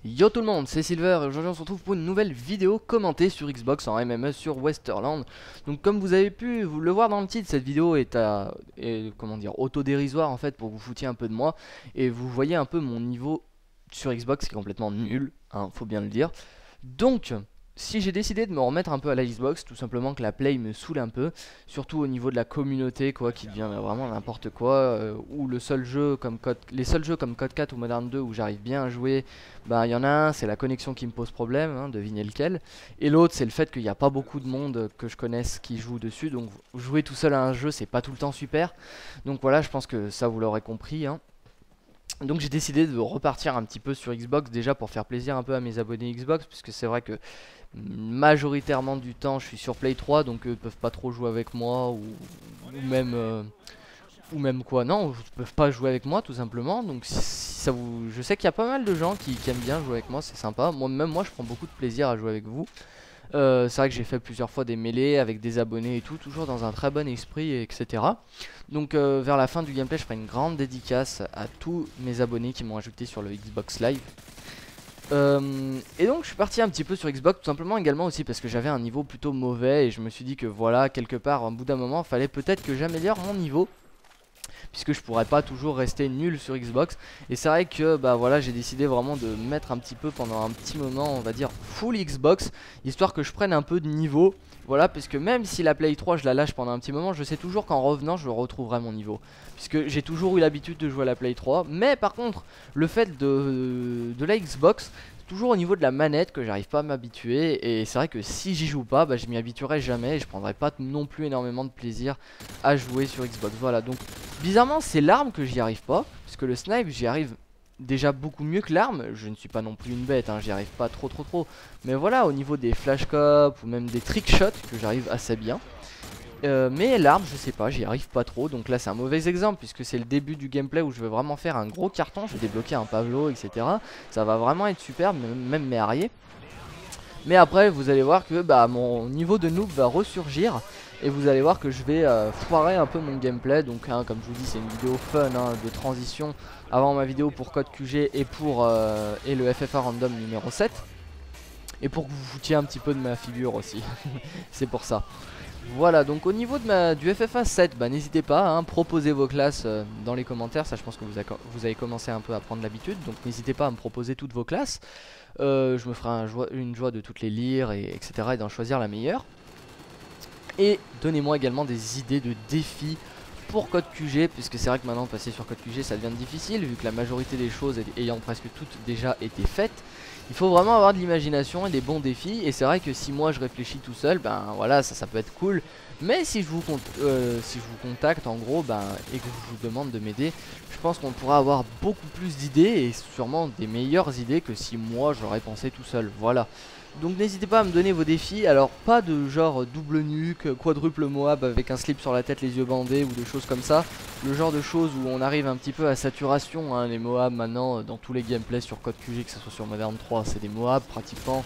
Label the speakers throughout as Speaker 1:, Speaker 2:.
Speaker 1: Yo tout le monde, c'est Silver et aujourd'hui on se retrouve pour une nouvelle vidéo commentée sur Xbox en MME sur Westerland. Donc comme vous avez pu vous le voir dans le titre, cette vidéo comment dire, autodérisoire en fait pour que vous foutiez un peu de moi. Et vous voyez un peu mon niveau sur Xbox qui est complètement nul, hein, faut bien le dire. Donc si j'ai décidé de me remettre un peu à la Xbox, tout simplement que la Play me saoule un peu, surtout au niveau de la communauté quoi, qui devient vraiment n'importe quoi, où les seuls jeux comme Code 4 ou Modern 2 où j'arrive bien à jouer, bah il y en a un, c'est la connexion qui me pose problème, hein, devinez lequel, et l'autre c'est le fait qu'il n'y a pas beaucoup de monde que je connaisse qui joue dessus, donc jouer tout seul à un jeu c'est pas tout le temps super, donc voilà, je pense que ça vous l'aurez compris, hein. Donc j'ai décidé de repartir un petit peu sur Xbox déjà pour faire plaisir un peu à mes abonnés Xbox, puisque c'est vrai que majoritairement du temps je suis sur Play 3, donc eux ils peuvent pas trop jouer avec moi, ou même quoi, non, ils peuvent pas jouer avec moi tout simplement. Donc si ça vous, je sais qu'il y a pas mal de gens qui aiment bien jouer avec moi, c'est sympa. Même moi je prends beaucoup de plaisir à jouer avec vous. C'est vrai que j'ai fait plusieurs fois des mêlées avec des abonnés et tout, toujours dans un très bon esprit, etc. Donc vers la fin du gameplay, je ferai une grande dédicace à tous mes abonnés qui m'ont ajouté sur le Xbox Live. Et donc je suis parti un petit peu sur Xbox tout simplement également aussi parce que j'avais un niveau plutôt mauvais et je me suis dit que voilà, quelque part, au bout d'un moment, il fallait peut-être que j'améliore mon niveau, puisque je pourrais pas toujours rester nul sur Xbox. Et c'est vrai que bah voilà, j'ai décidé vraiment de mettre un petit peu pendant un petit moment, on va dire full Xbox, histoire que je prenne un peu de niveau. Voilà, parce que même si la Play 3 je la lâche pendant un petit moment, je sais toujours qu'en revenant je retrouverai mon niveau, puisque j'ai toujours eu l'habitude de jouer à la Play 3. Mais par contre, le fait de la Xbox, c'est toujours au niveau de la manette que j'arrive pas à m'habituer. Et c'est vrai que si j'y joue pas, bah, je m'y habituerai jamais et je prendrai pas non plus énormément de plaisir à jouer sur Xbox. Voilà, donc bizarrement c'est l'arme que j'y arrive pas, parce que le snipe j'y arrive déjà beaucoup mieux que l'arme. Je ne suis pas non plus une bête, hein, j'y arrive pas trop. Mais voilà, au niveau des flashcopes ou même des trickshots que j'arrive assez bien. Mais l'arme je sais pas, j'y arrive pas trop. Donc là c'est un mauvais exemple puisque c'est le début du gameplay où je veux vraiment faire un gros carton. Je vais débloquer un Pavlo, etc. Ça va vraiment être super, même mes arriers. Mais après vous allez voir que bah, mon niveau de noob va ressurgir. Et vous allez voir que je vais foirer un peu mon gameplay. Donc hein, comme je vous dis, c'est une vidéo fun, hein, de transition avant ma vidéo pour Code QG et le FFA random numéro 7. Et pour que vous foutiez un petit peu de ma figure aussi. C'est pour ça. Voilà, donc au niveau du FFA 7, bah, n'hésitez pas, hein, proposez vos classes dans les commentaires. Ça je pense que vous avez commencé un peu à prendre l'habitude. Donc n'hésitez pas à me proposer toutes vos classes. Je me ferai une joie de toutes les lire, etc. et d'en choisir la meilleure. Et donnez-moi également des idées de défis pour Code QG, puisque c'est vrai que maintenant passer sur Code QG ça devient difficile, vu que la majorité des choses ayant presque toutes déjà été faites. Il faut vraiment avoir de l'imagination et des bons défis. Et c'est vrai que si moi je réfléchis tout seul, ben voilà, ça peut être cool. Mais si je vous contacte en gros, ben, et que je vous demande de m'aider, je pense qu'on pourra avoir beaucoup plus d'idées et sûrement des meilleures idées que si moi j'aurais pensé tout seul. Voilà. Donc n'hésitez pas à me donner vos défis. Alors pas de genre double nuque, quadruple Moab avec un slip sur la tête, les yeux bandés ou des choses comme ça. Le genre de choses où on arrive un petit peu à saturation, hein. Les Moab maintenant dans tous les gameplays sur Code QG, que ce soit sur Modern 3, c'est des Moab pratiquement.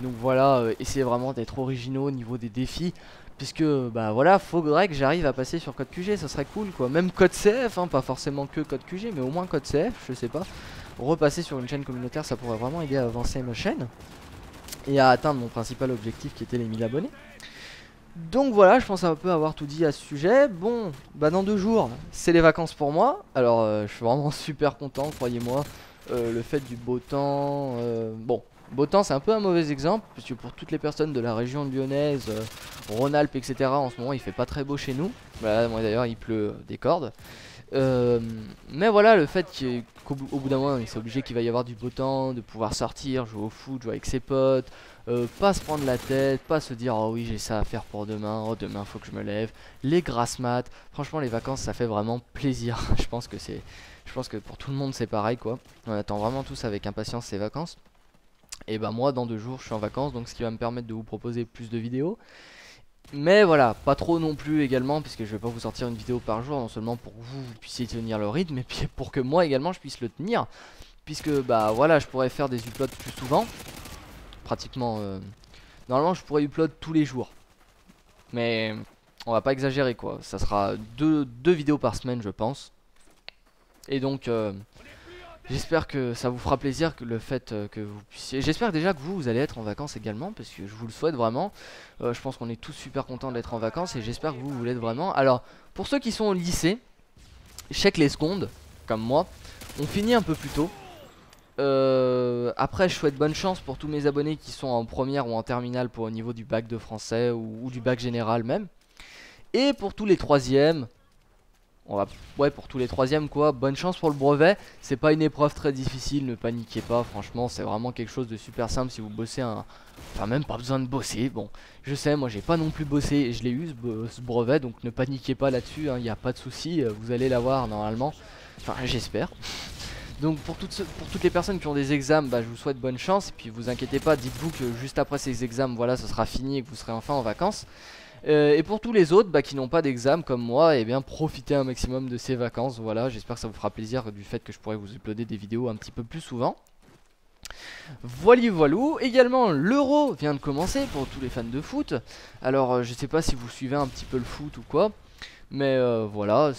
Speaker 1: Donc voilà, essayez vraiment d'être originaux au niveau des défis. Puisque bah voilà, faudrait que j'arrive à passer sur Code QG, ça serait cool quoi. Même Code CF, hein, pas forcément que Code QG, mais au moins Code CF, je sais pas. Repasser sur une chaîne communautaire, ça pourrait vraiment aider à avancer ma chaîne et à atteindre mon principal objectif qui était les 1000 abonnés. Donc voilà, je pense un peu avoir tout dit à ce sujet. Bon, bah dans 2 jours, c'est les vacances pour moi. Alors je suis vraiment super content, croyez-moi. Le fait du beau temps, bon, beau temps c'est un peu un mauvais exemple, puisque pour toutes les personnes de la région lyonnaise, Rhône-Alpes, etc. en ce moment il fait pas très beau chez nous. Voilà, moi d'ailleurs il pleut des cordes. Mais voilà, le fait qu'au bout d'un moment, il s'est obligé qu'il va y avoir du beau temps, de pouvoir sortir, jouer au foot, jouer avec ses potes, pas se prendre la tête, pas se dire oh oui j'ai ça à faire pour demain, oh demain faut que je me lève, les grasses mat. Franchement les vacances ça fait vraiment plaisir. Je pense que pour tout le monde c'est pareil quoi. On attend vraiment tous avec impatience ces vacances. Et bah moi dans 2 jours je suis en vacances, donc ce qui va me permettre de vous proposer plus de vidéos. Mais voilà, pas trop non plus également, puisque je vais pas vous sortir une vidéo par jour, non seulement pour que vous puissiez tenir le rythme, mais puis pour que moi également je puisse le tenir. Puisque bah voilà, je pourrais faire des uploads plus souvent. Pratiquement, normalement je pourrais upload tous les jours. Mais on va pas exagérer quoi, ça sera deux vidéos par semaine je pense. Et donc J'espère que ça vous fera plaisir que le fait que vous puissiez... J'espère déjà que vous allez être en vacances également, parce que je vous le souhaite vraiment. Je pense qu'on est tous super contents d'être en vacances et j'espère que vous l'êtes vraiment. Alors, pour ceux qui sont au lycée, je sais que les secondes, comme moi, on finit un peu plus tôt. Après, je souhaite bonne chance pour tous mes abonnés qui sont en première ou en terminale pour au niveau du bac de français ou du bac général même. Et pour tous les troisièmes... Ouais, pour tous les troisièmes quoi, bonne chance pour le brevet. C'est pas une épreuve très difficile, ne paniquez pas, franchement c'est vraiment quelque chose de super simple si vous bossez Enfin même pas besoin de bosser, bon je sais moi j'ai pas non plus bossé et je l'ai eu ce brevet, donc ne paniquez pas là-dessus, il n'y a pas de souci, vous allez l'avoir normalement, enfin j'espère. Donc pour toutes les personnes qui ont des examens, bah, je vous souhaite bonne chance, et puis vous inquiétez pas, dites-vous que juste après ces examens, voilà, ce sera fini et que vous serez enfin en vacances. Et pour tous les autres qui n'ont pas d'examen comme moi, eh bien profitez un maximum de ces vacances. Voilà, j'espère que ça vous fera plaisir du fait que je pourrai vous uploader des vidéos un petit peu plus souvent. Voilà, voilou. Également, l'Euro vient de commencer pour tous les fans de foot. Alors, je sais pas si vous suivez un petit peu le foot ou quoi, mais voilà,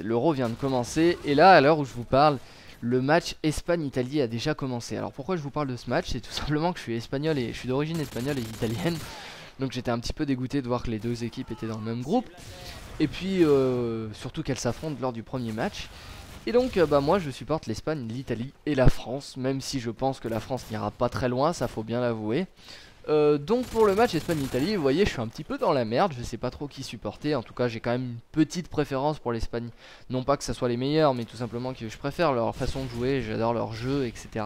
Speaker 1: l'Euro vient de commencer. Et là, à l'heure où je vous parle, le match Espagne-Italie a déjà commencé. Alors pourquoi je vous parle de ce match? C'est tout simplement que je suis espagnol et je suis d'origine espagnole et italienne. Donc j'étais un petit peu dégoûté de voir que les deux équipes étaient dans le même groupe. Et puis surtout qu'elles s'affrontent lors du premier match. Et donc moi je supporte l'Espagne, l'Italie et la France. Même si je pense que la France n'ira pas très loin, ça faut bien l'avouer. Donc pour le match Espagne-Italie, vous voyez je suis un petit peu dans la merde. Je sais pas trop qui supporter. En tout cas j'ai quand même une petite préférence pour l'Espagne. Non pas que ça soit les meilleurs, mais tout simplement que je préfère leur façon de jouer. J'adore leur jeu, etc.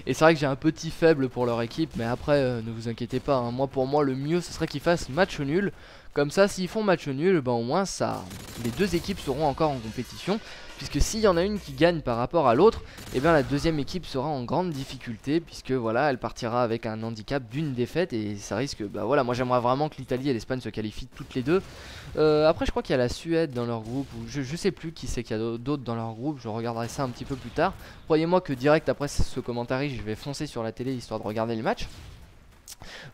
Speaker 1: Et c'est vrai que j'ai un petit faible pour leur équipe, mais après ne vous inquiétez pas, hein. Moi pour moi le mieux ce serait qu'ils fassent match nul. Comme ça s'ils font match nul, ben au moins ça, les deux équipes seront encore en compétition. Puisque s'il y en a une qui gagne par rapport à l'autre, et bien la deuxième équipe sera en grande difficulté. Puisque voilà, elle partira avec un handicap d'une défaite. Et ça risque, bah voilà, moi j'aimerais vraiment que l'Italie et l'Espagne se qualifient toutes les deux. Après je crois qu'il y a la Suède dans leur groupe, ou je sais plus qui c'est qu'il y a d'autres dans leur groupe. Je regarderai ça un petit peu plus tard. Croyez-moi que direct après ce commentaire je vais foncer sur la télé histoire de regarder le match.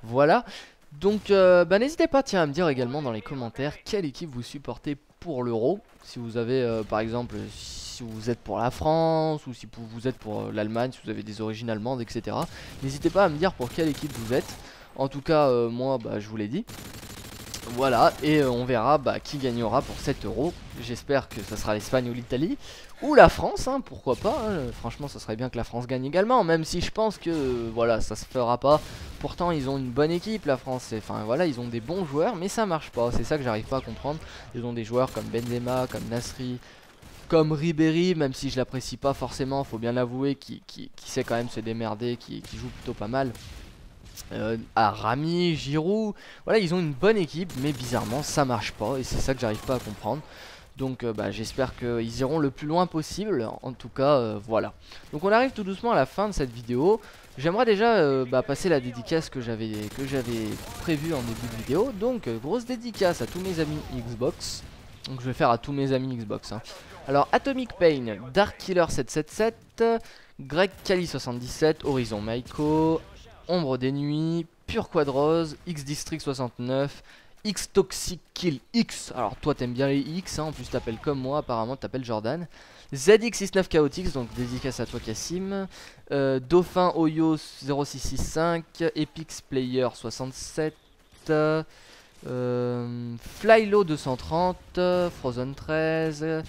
Speaker 1: Voilà. Donc n'hésitez pas tiens à me dire également dans les commentaires quelle équipe vous supportez pour l'Euro. Si vous avez par exemple, si vous êtes pour la France ou si vous êtes pour l'Allemagne, si vous avez des origines allemandes, etc. N'hésitez pas à me dire pour quelle équipe vous êtes. En tout cas moi je vous l'ai dit. Voilà, et on verra qui gagnera pour 7 euros. J'espère que ça sera l'Espagne ou l'Italie. Ou la France, hein, pourquoi pas, hein. Franchement, ça serait bien que la France gagne également. Même si je pense que, voilà, ça se fera pas. Pourtant, ils ont une bonne équipe, la France. Enfin, voilà, ils ont des bons joueurs, mais ça marche pas. C'est ça que j'arrive pas à comprendre. Ils ont des joueurs comme Benzema, comme Nasri, comme Ribéry, même si je l'apprécie pas forcément, faut bien l'avouer, qui sait quand même se démerder, qui joue plutôt pas mal. Rami, Giroud, voilà ils ont une bonne équipe mais bizarrement ça marche pas et c'est ça que j'arrive pas à comprendre. Donc j'espère qu'ils iront le plus loin possible. En tout cas voilà. Donc on arrive tout doucement à la fin de cette vidéo. J'aimerais déjà passer la dédicace que j'avais prévue en début de vidéo. Donc grosse dédicace à tous mes amis Xbox. Donc je vais faire à tous mes amis Xbox hein. Alors Atomic Pain, Dark Killer 777, Greg Kali 77, Horizon Maiko, Ombre des Nuits, Pure Quadrose, X District 69, X Toxic Kill X. Alors toi t'aimes bien les X, hein, en plus t'appelles comme moi, apparemment t'appelles Jordan. ZX69 Chaotix, donc dédicace à toi Cassim. Dauphin Oyo 0665, Epix Player 67. Flylo 230, Frozen 13,